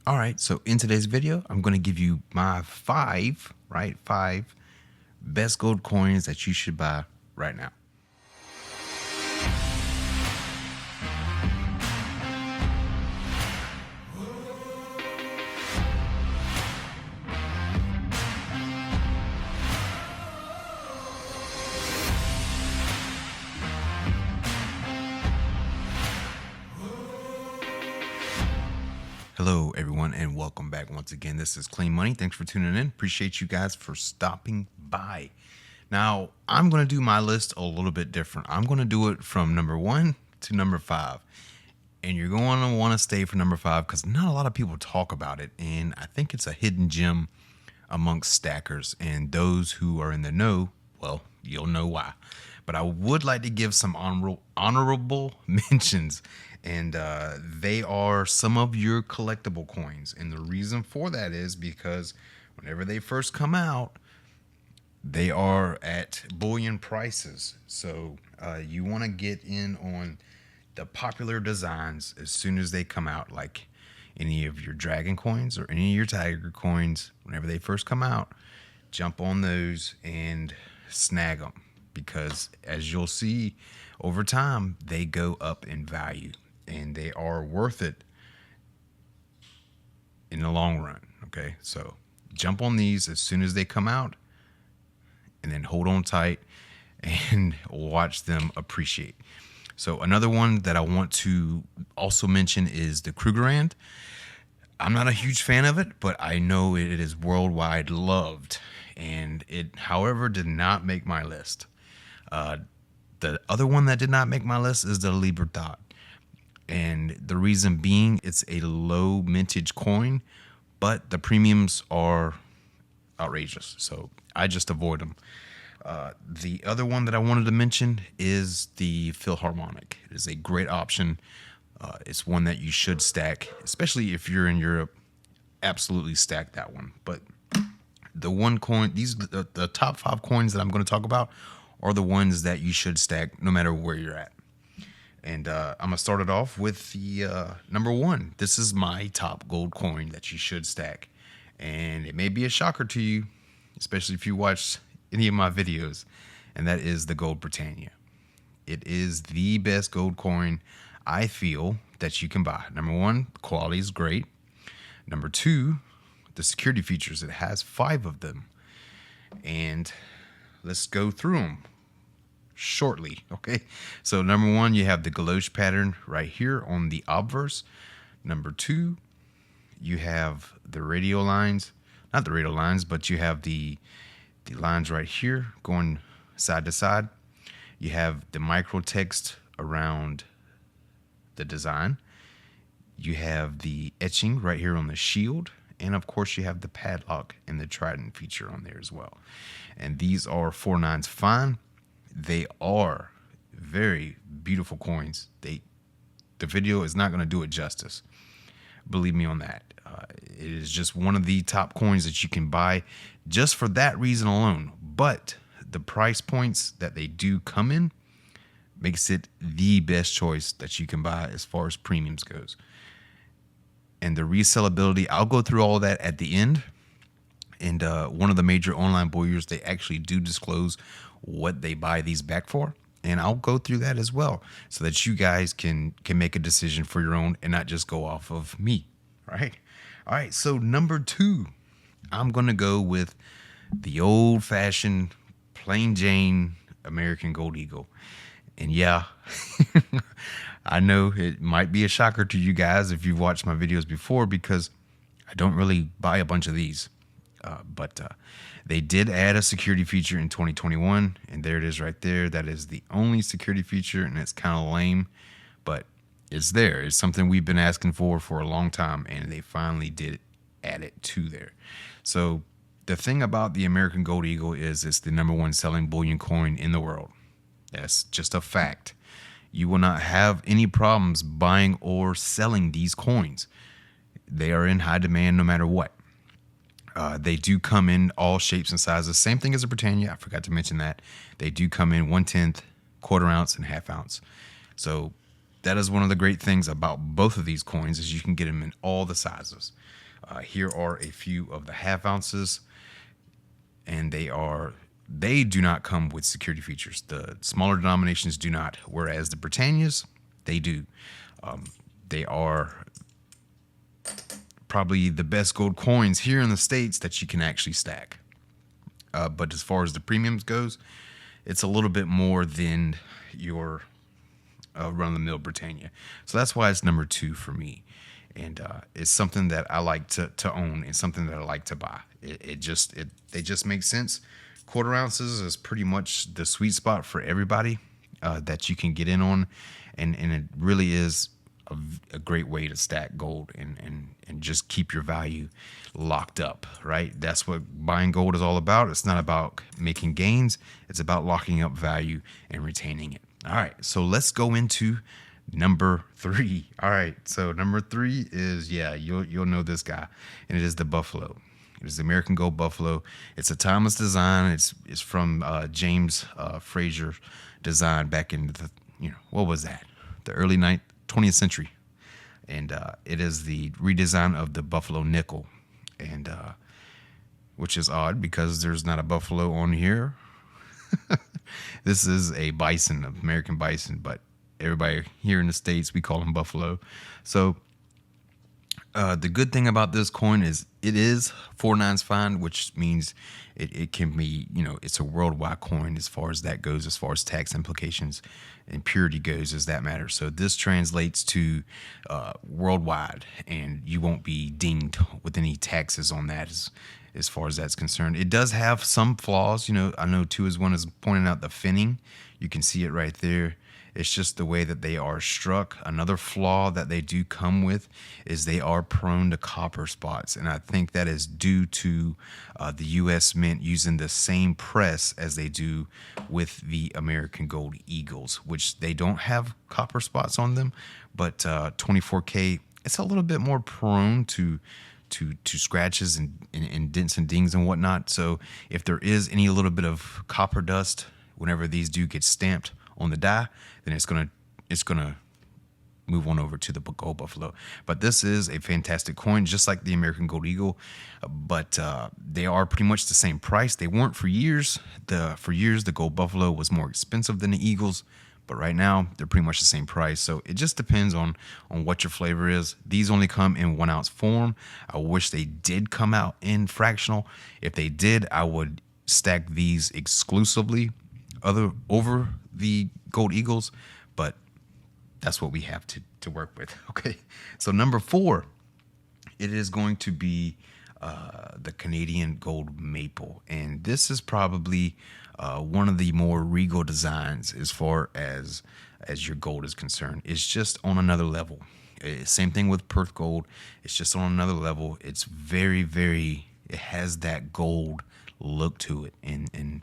All right, so in today's video, I'm going to give you my five best gold coins that you should buy right now. Hello, everyone, and welcome back once again. This is Clean Money. Thanks for tuning in. Appreciate you guys for stopping by. Now, I'm going to do my list a little bit different. I'm going to do it from number 1 to number 5. And you're going to want to stay for number 5 because not a lot of people talk about it. And I think it's a hidden gem amongst stackers. And those who are in the know, well, you'll know why. But I would like to give some honorable mentions. And they are some of your collectible coins. And the reason for that is because whenever they first come out, they are at bullion prices. So you want to get in on the popular designs as soon as they come out, like any of your dragon coins or any of your tiger coins. Whenever they first come out, jump on those and snag them, because as you'll see over time, they go up in value and they are worth it in the long run. Okay, so jump on these as soon as they come out and then hold on tight and watch them appreciate. So another one that I want to also mention is the Krugerrand. I'm not a huge fan of it, but I know it is worldwide loved, and it, however, did not make my list. The other one that did not make my list is the Libertad. And the reason being, it's a low mintage coin, but the premiums are outrageous. So I just avoid them. The other one that I wanted to mention is the Philharmonic. It is a great option. It's one that you should stack, especially if you're in Europe. Absolutely stack that one. But the one coin, the top 5 coins that I'm going to talk about are the ones that you should stack no matter where you're at. And I'm going to start it off with the number 1. This is my top gold coin that you should stack. And it may be a shocker to you, especially if you watch any of my videos, and that is the Gold Britannia. It is the best gold coin I feel that you can buy. Number 1, the quality is great. Number 2, the security features. It has 5 of them. And let's go through them shortly. Okay, so number 1, you have the galoche pattern right here on the obverse. Number 2, you have the radial lines, not the radial lines, but you have the lines right here going side to side. You have the micro text around the design. You have the etching right here on the shield, and of course you have the padlock and the trident feature on there as well. And these are 4/9 fine. They are very beautiful coins. The video is not going to do it justice. Believe me on that. It is just one of the top coins that you can buy just for that reason alone. But the price points that they do come in makes it the best choice that you can buy as far as premiums goes. And the resellability, I'll go through all that at the end. And one of the major online bulliers, they actually do disclose what they buy these back for. And I'll go through that as well so that you guys can make a decision for your own and not just go off of me. Right? All right. So number 2, I'm going to go with the old fashioned plain Jane American Gold Eagle. And yeah, I know it might be a shocker to you guys if you've watched my videos before, because I don't really buy a bunch of these. But they did add a security feature in 2021, and there it is right there. That is the only security feature, and it's kind of lame, but it's there. It's something we've been asking for a long time, and they finally did add it to there. So the thing about the American Gold Eagle is it's the number 1 selling bullion coin in the world. That's just a fact. You will not have any problems buying or selling these coins. They are in high demand no matter what. They do come in all shapes and sizes. Same thing as a Britannia. I forgot to mention that. They do come in 1/10, quarter ounce, and half ounce. So that is one of the great things about both of these coins is you can get them in all the sizes. Here are a few of the half ounces, and they do not come with security features. The smaller denominations do not, whereas the Britannias, they do. They are probably the best gold coins here in the States that you can actually stack. But as far as the premiums goes, it's a little bit more than your run-of-the-mill Britannia. So that's why it's number 2 for me. And it's something that I like to own and something that I like to buy. They just make sense. Quarter ounces is pretty much the sweet spot for everybody that you can get in on. And it really is a great way to stack gold and just keep your value locked up, right? That's what buying gold is all about. It's not about making gains. It's about locking up value and retaining it. All right, so let's go into number 3. All right, so number 3 is, you'll know this guy, and it is the Buffalo. It is the American Gold Buffalo. It's a timeless design. It's from James Fraser design back in the, what was that? The early 20th century. And it is the redesign of the Buffalo nickel, and which is odd because there's not a buffalo on here. This is a bison, American bison, but everybody here in the States, we call them buffalo. So the good thing about this coin is it is 4 nines fine, which means it can be, it's a worldwide coin as far as that goes, as far as tax implications and purity goes, as that matters. So this translates to worldwide, and you won't be dinged with any taxes on that as far as that's concerned. It does have some flaws. I know too, as one is pointing out the finning. You can see it right there. It's just the way that they are struck. Another flaw that they do come with is they are prone to copper spots. And I think that is due to the U.S. Mint using the same press as they do with the American Gold Eagles, which they don't have copper spots on them. But 24K, it's a little bit more prone to scratches and dents and dings and whatnot. So if there is any little bit of copper dust whenever these do get stamped on the die, then it's gonna move on over to the Gold Buffalo. But this is a fantastic coin, just like the American Gold Eagle, but they are pretty much the same price. They weren't for years. The Gold Buffalo was more expensive than the Eagles, but right now they're pretty much the same price. So it just depends on what your flavor is. These only come in 1 ounce form. I wish they did come out in fractional. If they did, I would stack these exclusively over the Gold Eagles, but that's what we have to work with. Okay, so number 4, it is going to be the Canadian Gold Maple, and this is probably one of the more regal designs as far as your gold is concerned. It's just on another level. Same thing with Perth Gold. It's just on another level. It's very, very, it has that gold look to it, and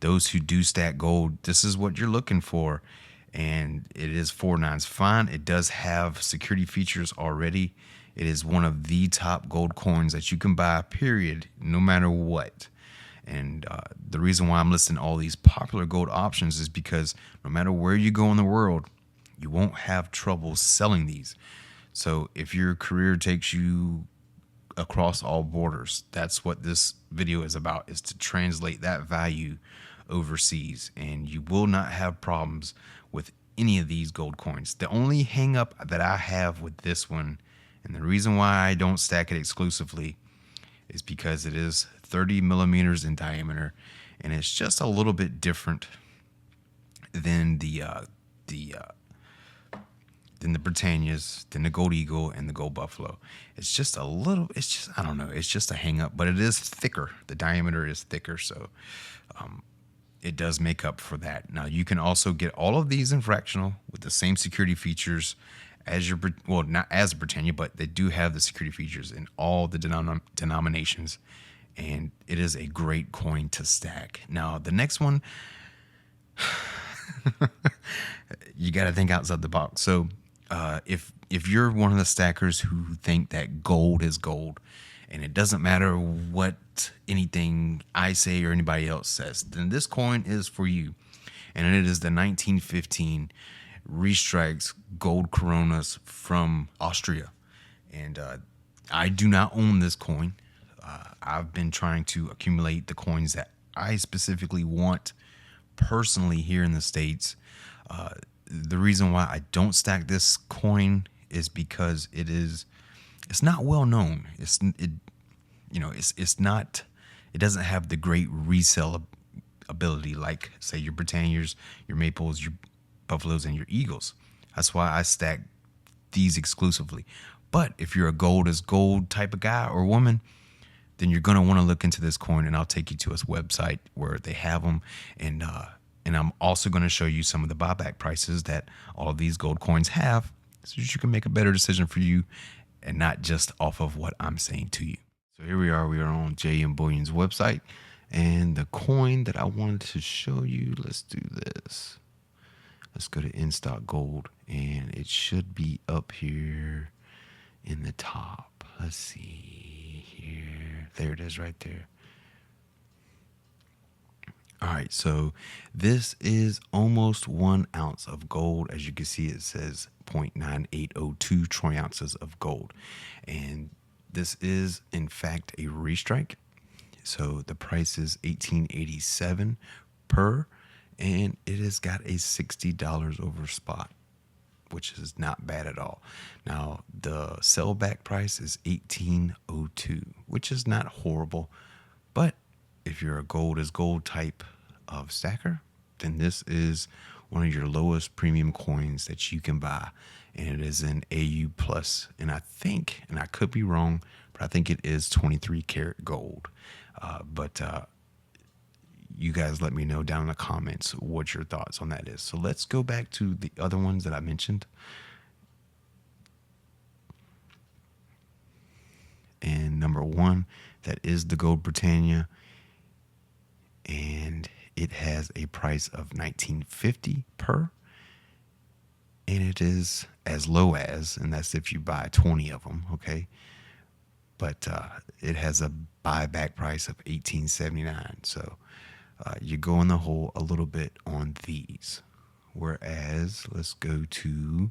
those who do stack gold, this is what you're looking for. And it is 4 nines fine. It does have security features already. It is one of the top gold coins that you can buy, period, no matter what. And the reason why I'm listing all these popular gold options is because no matter where you go in the world, you won't have trouble selling these. So if your career takes you across all borders, that's what this video is about, is to translate that value overseas, and you will not have problems with any of these gold coins. The only hang up that I have with this one, and the reason why I don't stack it exclusively, is because it is 30 millimeters in diameter, and it's just a little bit different than the Britannias, than the Gold Eagle and the Gold Buffalo. It's just I don't know, it's just a hang up, but it is thicker. The diameter is thicker, so it does make up for that. Now, you can also get all of these in fractional with the same security features as your, well, not as Britannia, but they do have the security features in all the denominations, and it is a great coin to stack. Now, the next one, you got to think outside the box. So if you're one of the stackers who think that gold is gold, and it doesn't matter what anything I say or anybody else says, then this coin is for you. And it is the 1915 restrikes gold coronas from Austria. And I do not own this coin. I've been trying to accumulate the coins that I specifically want personally here in the States. The reason why I don't stack this coin is because it's not well known. It's not, it doesn't have the great resale ability like, say, your Britannias, your Maples, your Buffaloes, and your Eagles. That's why I stack these exclusively. But if you're a gold is gold type of guy or woman, then you're going to want to look into this coin, and I'll take you to its website where they have them. And I'm also going to show you some of the buyback prices that all of these gold coins have, so that you can make a better decision for you and not just off of what I'm saying to you. So here we are. We are on JM Bullion's website, and the coin that I wanted to show you, let's do this. Let's go to In Stock Gold, and it should be up here in the top. Let's see here. There it is right there. All right, so this is almost 1 ounce of gold. As you can see, it says 0.9802 troy ounces of gold. And this is, in fact, a restrike. So the price is $18.87 per, and it has got a $60 over spot, which is not bad at all. Now, the sellback price is $18.02, which is not horrible. But if you're a gold is gold type of stacker, then this is one of your lowest premium coins that you can buy. And it is an AU plus. And I think, and I could be wrong, but I think it is 23 karat gold. But you guys let me know down in the comments what your thoughts on that is. So let's go back to the other ones that I mentioned. And number one, that is the Gold Britannia. And it has a price of $19.50 per. And it is as low as, and that's if you buy 20 of them, okay? But it has a buyback price of $18.79. So you go in the hole a little bit on these. Whereas, let's go to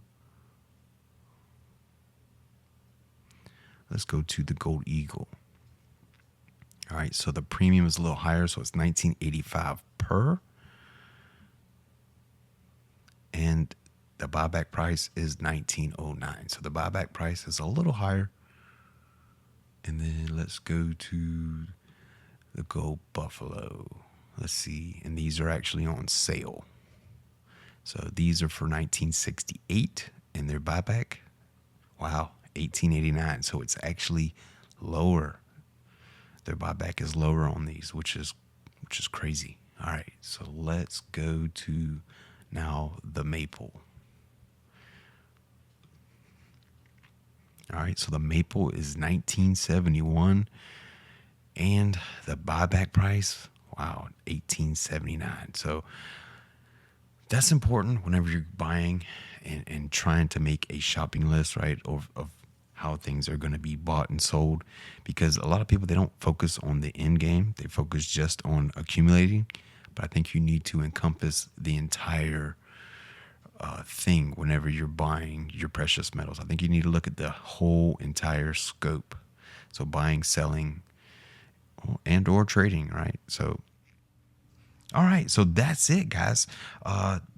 the Gold Eagle. All right, so the premium is a little higher, so it's $19.85 per. And the buyback price is $19.09. So the buyback price is a little higher. And then let's go to the Gold Buffalo. Let's see. And these are actually on sale. So these are for $19.68, and their buyback, wow, $18.89. So it's actually lower. Their buyback is lower on these, which is crazy. All right, so let's go to now the Maple. All right, so the Maple is $19.71, and the buyback price, wow, $18.79. So that's important whenever you're buying and trying to make a shopping list, right, of how things are going to be bought and sold, because a lot of people, they don't focus on the end game. They focus just on accumulating. But I think you need to encompass the entire thing whenever you're buying your precious metals. I think you need to look at the whole entire scope. So buying, selling, and or trading, right? So, all right. So that's it, guys.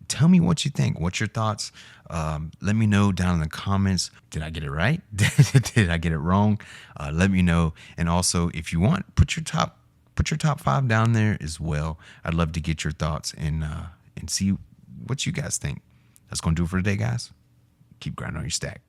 Tell me what you think. What's your thoughts? Let me know down in the comments. Did I get it right? Did I get it wrong? Let me know. And also, if you want, put your top 5 down there as well. I'd love to get your thoughts and see what you guys think. That's going to do it for today, guys. Keep grinding on your stack.